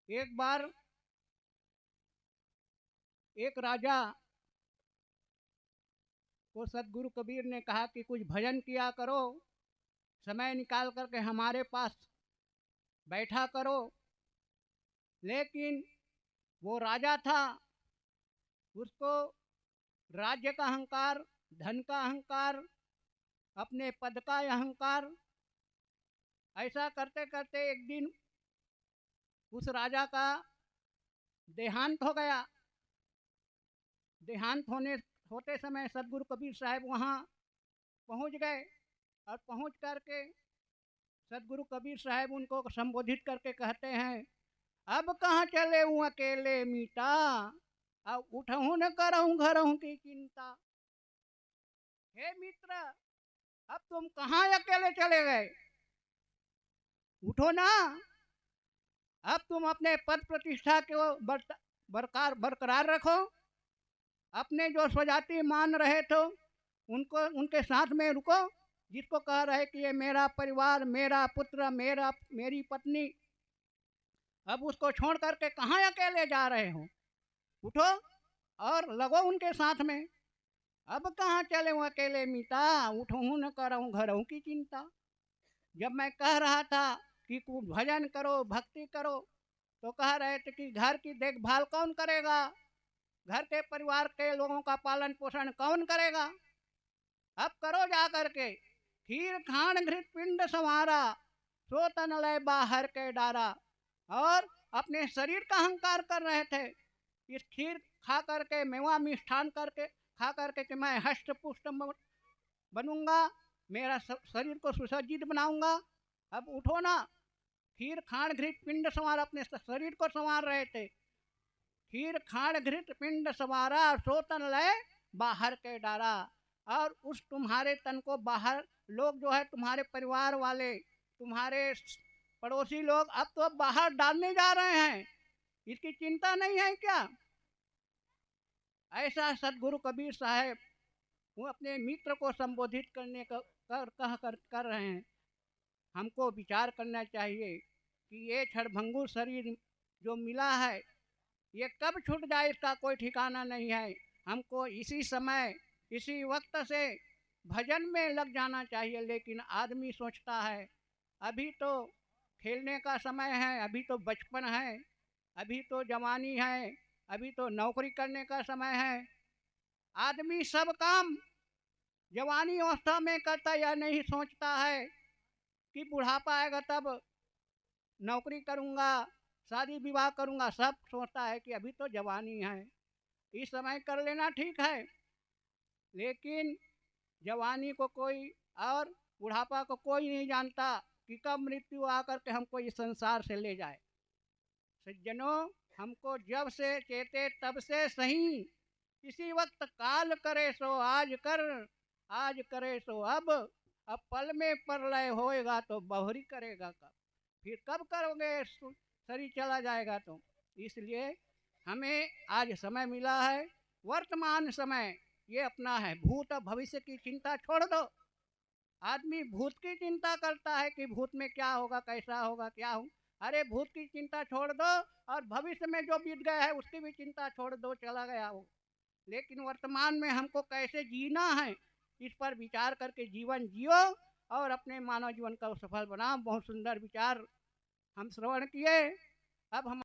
एक बार एक राजा को सदगुरु कबीर ने कहा कि कुछ भजन किया करो, समय निकाल करके हमारे पास बैठा करो। लेकिन वो राजा था, उसको राज्य का अहंकार, धन का अहंकार, अपने पद का अहंकार, ऐसा करते करते एक दिन उस राजा का देहांत हो गया। देहांत होते समय सदगुरु कबीर साहब वहाँ पहुँच गए और पहुँच करके सदगुरु कबीर साहब उनको संबोधित करके कहते हैं, अब कहाँ चले हूँ अकेले मीता, अब उठहूँ न करहूँ घरहूँ की चिंता। हे मित्र, अब तुम कहाँ अकेले चले गए, उठो ना। अब तुम अपने पद प्रतिष्ठा को बरकरार रखो। अपने जो स्वजाति मान रहे थे उनको उनके साथ में रुको। जिसको कह रहे कि ये मेरा परिवार, मेरा पुत्र, मेरी पत्नी, अब उसको छोड़ करके कहाँ अकेले जा रहे हो, उठो और लगो उनके साथ में। अब कहाँ चले हूँ अकेले मीता, उठूँ न करऊँ घरों की चिंता। जब मैं कह रहा था कि कुछ भजन करो, भक्ति करो, तो कह रहे थे कि घर की देखभाल कौन करेगा, घर के परिवार के लोगों का पालन पोषण कौन करेगा। अब करो जा करके, खीर खान घृत पिंड संवारा, सो तन लय बाहर के डारा। और अपने शरीर का अहंकार कर रहे थे। इस खीर खा करके, मेवा मिष्ठान करके खा करके कि मैं हष्ट पुष्ट बनूंगा, मेरा शरीर को सुसज्जित बनाऊंगा। अब उठो ना, खीर खान घृत पिंड संवार, अपने शरीर को संवार रहे थे। खीर खान घृत पिंड संवारा, सो तन लय बाहर के डारा। और उस तुम्हारे तन को बाहर लोग जो है, तुम्हारे परिवार वाले, तुम्हारे पड़ोसी लोग अब तो बाहर डालने जा रहे हैं, इसकी चिंता नहीं है क्या। ऐसा सदगुरु कबीर साहब वो अपने मित्र को संबोधित करने का कर रहे हैं। हमको विचार करना चाहिए कि ये क्षणभंगुर शरीर जो मिला है ये कब छूट जाए, इसका कोई ठिकाना नहीं है। हमको इसी समय, इसी वक्त से भजन में लग जाना चाहिए। लेकिन आदमी सोचता है अभी तो खेलने का समय है, अभी तो बचपन है, अभी तो जवानी है, अभी तो नौकरी करने का समय है। आदमी सब काम जवानी अवस्था में करता, या नहीं सोचता है कि बुढ़ापा आएगा तब नौकरी करूँगा, शादी विवाह करूँगा। सब सोचता है कि अभी तो जवानी है, इस समय कर लेना ठीक है। लेकिन जवानी को कोई और बुढ़ापा को कोई नहीं जानता कि कब मृत्यु आकर के हमको इस संसार से ले जाए। सज्जनों, हमको जब से चेते तब से सही, इसी वक्त काल करे सो आज कर, आज करे सो अब पल में परलय होएगा तो बहुरी करेगा कब। फिर कब करोगे, शरीर चला जाएगा तो। इसलिए हमें आज समय मिला है, वर्तमान समय ये अपना है। भूत और भविष्य की चिंता छोड़ दो। आदमी भूत की चिंता करता है कि भूत में क्या होगा, कैसा होगा, क्या हो। अरे भूत की चिंता छोड़ दो और भविष्य में जो बीत गया है उसकी भी चिंता छोड़ दो, चला गया वो। लेकिन वर्तमान में हमको कैसे जीना है, इस पर विचार करके जीवन जियो और अपने मानव जीवन का सफल बनाओ। बहुत सुंदर विचार हम श्रवण किए। अब हम